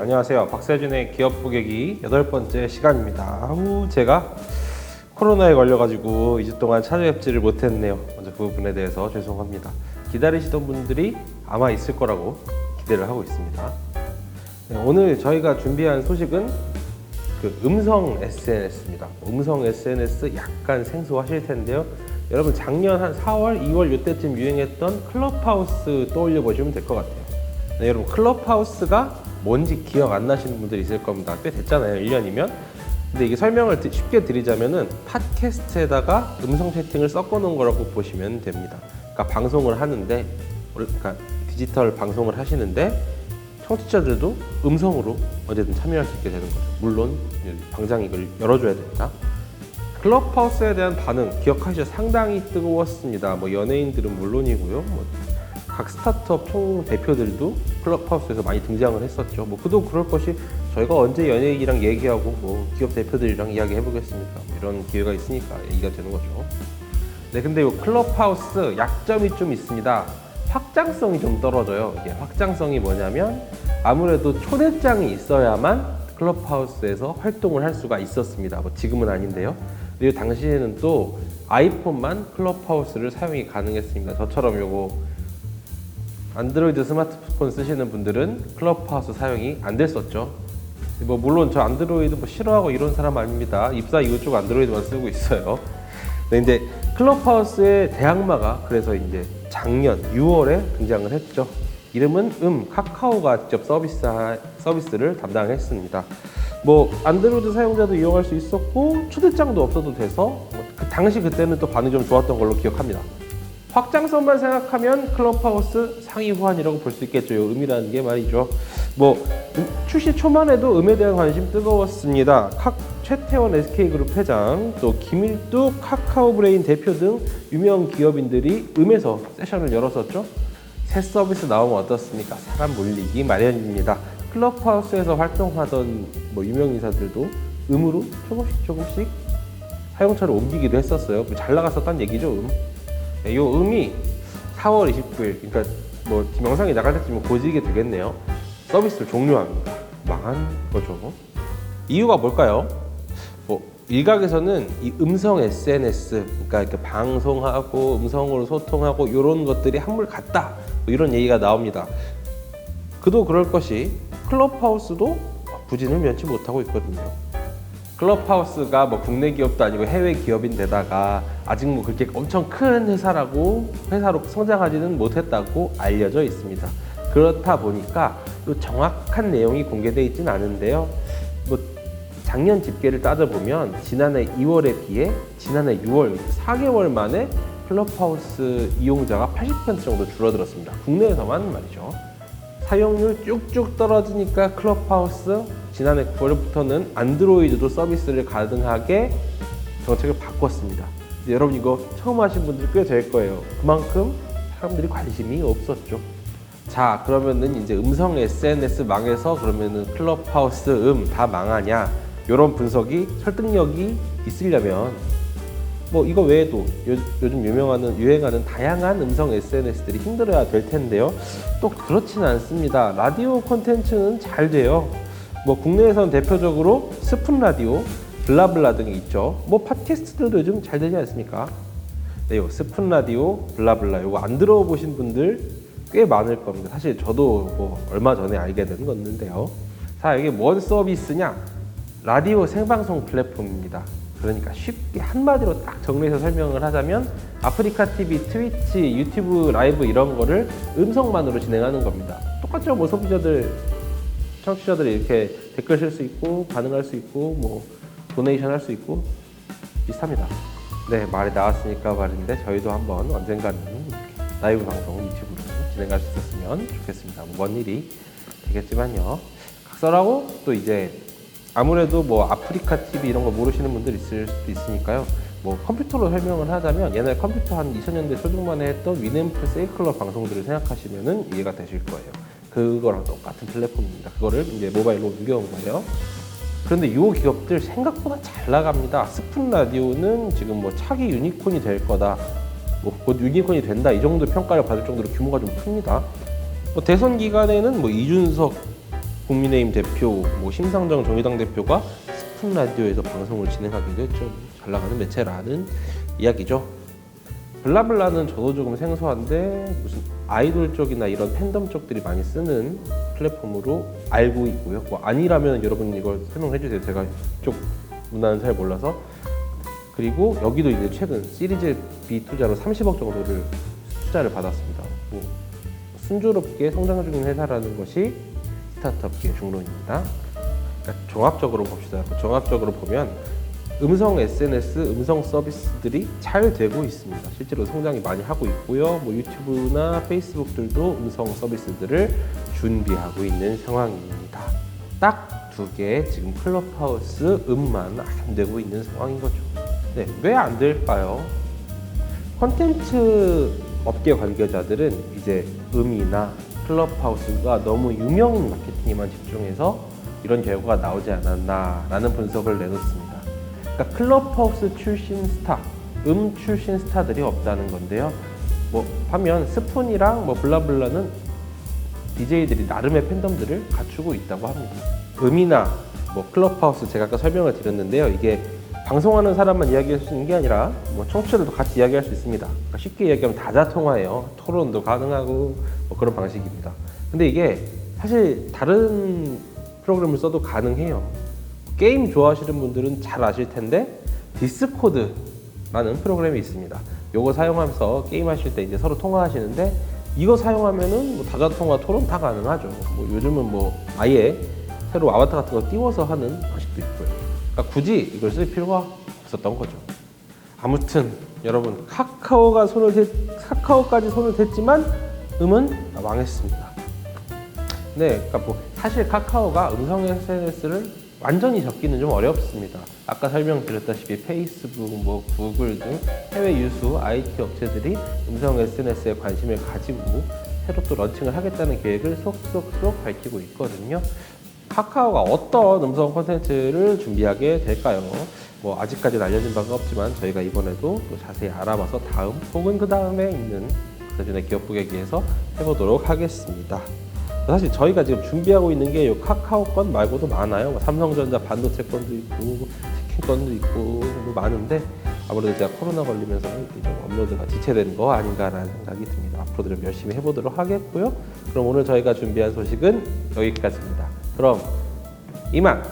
안녕하세요. 박세준의 기업 부계기 8번째 시간입니다. 제가 코로나에 걸려가지고 2주 동안 찾아뵙지를 못했네요. 먼저 그 부분에 대해서 죄송합니다. 기다리시던 분들이 아마 있을 거라고 기대를 하고 있습니다. 오늘 저희가 준비한 소식은 음성 SNS입니다. 음성 SNS 약간 생소하실 텐데요. 여러분 작년 한 4월, 2월 이때쯤 유행했던 클럽하우스 떠올려 보시면 될 것 같아요. 네, 여러분 클럽하우스가 뭔지 기억 안 나시는 분들이 있을 겁니다. 꽤 됐잖아요. 1년이면. 근데 이게 설명을 쉽게 드리자면은 팟캐스트에다가 음성 채팅을 섞어 놓은 거라고 보시면 됩니다. 그러니까 방송을 하는데, 그러니까 디지털 방송을 하시는데 청취자들도 음성으로 언제든 참여할 수 있게 되는 거죠. 물론 당장 이걸 열어줘야 됩니다. 클럽하우스에 대한 반응 기억하시죠? 상당히 뜨거웠습니다. 연예인들은 물론이고요. 각 스타트업 총 대표들도 클럽하우스에서 많이 등장을 했었죠. 그도 그럴 것이 저희가 언제 연예인이랑 얘기하고 기업 대표들이랑 이야기 해보겠습니까? 이런 기회가 있으니까 얘기가 되는 거죠. 네, 근데 이 클럽하우스 약점이 좀 있습니다. 확장성이 좀 떨어져요. 이게 확장성이 뭐냐면 아무래도 초대장이 있어야만 클럽하우스에서 활동을 할 수가 있었습니다. 지금은 아닌데요. 그리고 당시에는 또 아이폰만 클럽하우스를 사용이 가능했습니다. 저처럼 요거 안드로이드 스마트폰 쓰시는 분들은 클럽하우스 사용이 안 됐었죠. 물론 저 안드로이드 싫어하고 이런 사람 아닙니다. 입사 이후 쪽 안드로이드만 쓰고 있어요. 네, 이제 클럽하우스의 대항마가 그래서 이제 작년 6월에 등장을 했죠. 이름은 카카오가 직접 서비스를 담당했습니다. 안드로이드 사용자도 이용할 수 있었고 초대장도 없어도 돼서 당시 그때는 또 반응이 좀 좋았던 걸로 기억합니다. 확장성만 생각하면 클럽하우스 상위 후환이라고 볼 수 있겠죠. 요 음이라는 게 말이죠. 출시 초만 해도 음에 대한 관심 뜨거웠습니다. 최태원 SK그룹 회장, 또 김일두 카카오브레인 대표 등 유명 기업인들이 음에서 세션을 열었었죠. 새 서비스 나오면 어떻습니까? 사람 몰리기 마련입니다. 클럽하우스에서 활동하던 유명 인사들도 음으로 조금씩 사용처를 옮기기도 했었어요. 잘 나갔었다는 얘기죠. 이 음이 4월 29일, 그러니까 영상이 나갈 때쯤 고지게 되겠네요. 서비스를 종료합니다. 망한 거죠. 이유가 뭘까요? 일각에서는 이 음성 SNS, 그러니까 이렇게 방송하고 음성으로 소통하고 이런 것들이 한물 같다, 이런 얘기가 나옵니다. 그도 그럴 것이 클럽하우스도 부진을 면치 못하고 있거든요. 클럽하우스가 국내 기업도 아니고 해외 기업인데다가 아직 그렇게 엄청 큰 회사로 성장하지는 못했다고 알려져 있습니다. 그렇다 보니까 정확한 내용이 공개되어 있지는 않은데요. 작년 집계를 따져보면 지난해 2월에 비해 지난해 6월 4개월 만에 클럽하우스 이용자가 80% 정도 줄어들었습니다. 국내에서만 말이죠. 사용률 쭉쭉 떨어지니까 클럽하우스 지난해 9월부터는 안드로이드도 서비스를 가능하게 정책을 바꿨습니다. 여러분 이거 처음 하신 분들 꽤 될 거예요. 그만큼 사람들이 관심이 없었죠. 자, 그러면은 이제 음성 SNS 망해서 그러면은 클럽하우스 다 망하냐? 이런 분석이 설득력이 있으려면 이거 외에도 요즘 유행하는 다양한 음성 SNS들이 힘들어야 될 텐데요. 또 그렇지는 않습니다. 라디오 콘텐츠는 잘 돼요. 국내에서는 대표적으로 스푼 라디오, 블라블라 등이 있죠. 팟캐스트들도 요즘 잘 되지 않습니까? 네, 요 스푼 라디오, 블라블라 요거 안 들어보신 분들 꽤 많을 겁니다. 사실 저도 얼마 전에 알게 된 건데요. 자, 이게 뭔 서비스냐? 라디오 생방송 플랫폼입니다. 그러니까 쉽게 한마디로 딱 정리해서 설명을 하자면 아프리카 TV, 트위치, 유튜브 라이브 이런 거를 음성만으로 진행하는 겁니다. 똑같죠? 청취자들이 이렇게 댓글 쓸 수 있고 반응할 수 있고 도네이션 할 수 있고 비슷합니다. 네, 말이 나왔으니까 말인데 저희도 한번 언젠가는 라이브 방송 유튜브로 진행할 수 있었으면 좋겠습니다. 먼 일이 되겠지만요. 각설하고 또 이제 아무래도 아프리카 TV 이런 거 모르시는 분들 있을 수도 있으니까요. 컴퓨터로 설명을 하자면 옛날 컴퓨터 한 2000년대 초중반에 했던 위앰프 세이클럽 방송들을 생각하시면은 이해가 되실 거예요. 그거랑 똑같은 플랫폼입니다. 그거를 이제 모바일로 옮겨온 거예요. 그런데 이 기업들 생각보다 잘 나갑니다. 스푼 라디오는 지금 차기 유니콘이 될 거다. 곧 유니콘이 된다. 이 정도 평가를 받을 정도로 규모가 좀 큽니다. 대선 기간에는 이준석 국민의힘 대표, 심상정 정의당 대표가 스푼 라디오에서 방송을 진행하기도 했죠. 잘 나가는 매체라는 이야기죠. 블라블라는 저도 조금 생소한데 무슨 아이돌 쪽이나 이런 팬덤 쪽들이 많이 쓰는 플랫폼으로 알고 있고요. 아니라면 여러분 이걸 설명해 주세요. 제가 이쪽 문화는 잘 몰라서. 그리고 여기도 이제 최근 시리즈 B 투자로 30억 정도를 투자를 받았습니다. 순조롭게 성장 중인 회사라는 것이 스타트업계의 중론입니다. 그러니까 종합적으로 봅시다. 종합적으로 보면 음성 SNS, 음성 서비스들이 잘 되고 있습니다. 실제로 성장이 많이 하고 있고요. 유튜브나 페이스북들도 음성 서비스들을 준비하고 있는 상황입니다. 딱 두 개 지금 클럽하우스 음만 안 되고 있는 상황인 거죠. 네, 왜 안 될까요? 콘텐츠 업계 관계자들은 이제 음이나 클럽하우스가 너무 유명인 마케팅에만 집중해서 이런 결과가 나오지 않았나라는 분석을 내놓습니다. 그러니까 클럽하우스 출신 스타, 출신 스타들이 없다는 건데요. 반면 스푼이랑 블라블라는 DJ들이 나름의 팬덤들을 갖추고 있다고 합니다. 음이나 클럽하우스 제가 아까 설명을 드렸는데요. 이게 방송하는 사람만 이야기할 수 있는 게 아니라 청취자들도 같이 이야기할 수 있습니다. 그러니까 쉽게 얘기하면 다자통화예요. 토론도 가능하고 그런 방식입니다. 근데 이게 사실 다른 프로그램을 써도 가능해요. 게임 좋아하시는 분들은 잘 아실 텐데 디스코드라는 프로그램이 있습니다. 요거 사용하면서 게임하실 때 이제 서로 통화하시는데 이거 사용하면은 다자통화 토론 다 가능하죠. 요즘은 아예 새로 아바타 같은 거 띄워서 하는 방식도 있고요. 그러니까 굳이 이걸 쓸 필요가 없었던 거죠. 아무튼 여러분 카카오까지 손을 댔지만 음은 망했습니다. 네, 그러니까 사실 카카오가 음성 SNS를 완전히 접기는 좀 어렵습니다. 아까 설명드렸다시피 페이스북, 구글 등 해외 유수 IT 업체들이 음성 SNS에 관심을 가지고 새로 또 런칭을 하겠다는 계획을 속속속 밝히고 있거든요. 카카오가 어떤 음성 콘텐츠를 준비하게 될까요? 아직까지는 알려진 바가 없지만 저희가 이번에도 또 자세히 알아봐서 다음 혹은 그 다음에 있는 대전의 기업부계기에서 해보도록 하겠습니다. 사실 저희가 지금 준비하고 있는 게 이 카카오 건 말고도 많아요. 삼성전자 반도체 건도 있고 치킨 건도 있고 많은데 아무래도 제가 코로나 걸리면서 좀 업로드가 지체된 거 아닌가라는 생각이 듭니다. 앞으로도 좀 열심히 해보도록 하겠고요. 그럼 오늘 저희가 준비한 소식은 여기까지입니다. 그럼 이만!